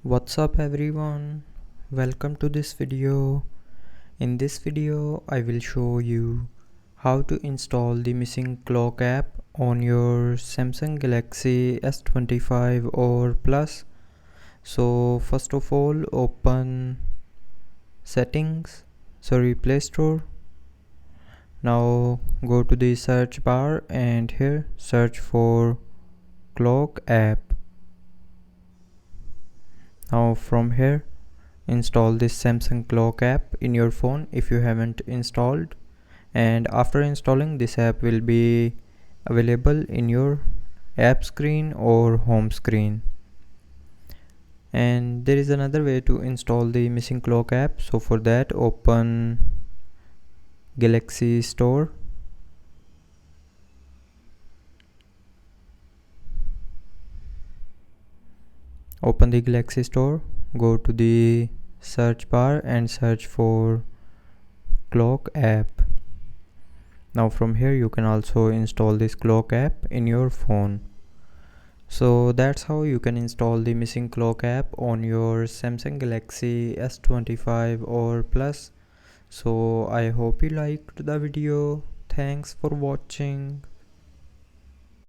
What's up everyone, welcome to this video. In this video I will show you how to install the missing clock app on your Samsung Galaxy S25 or Plus. So first of all, open settings, Play Store. Now go to the search bar and here search for clock app. Now from here install this Samsung clock app in your phone if you haven't installed, and after installing, this app will be available in your app screen or home screen. And there is another way to install the missing clock app. So for that, open Galaxy Store. Open the Galaxy Store, go to the search bar and search for clock app. Now from here you can also install this clock app in your phone. So that's how you can install the missing clock app on your Samsung Galaxy S25 or Plus. So I hope you liked the video. Thanks for watching.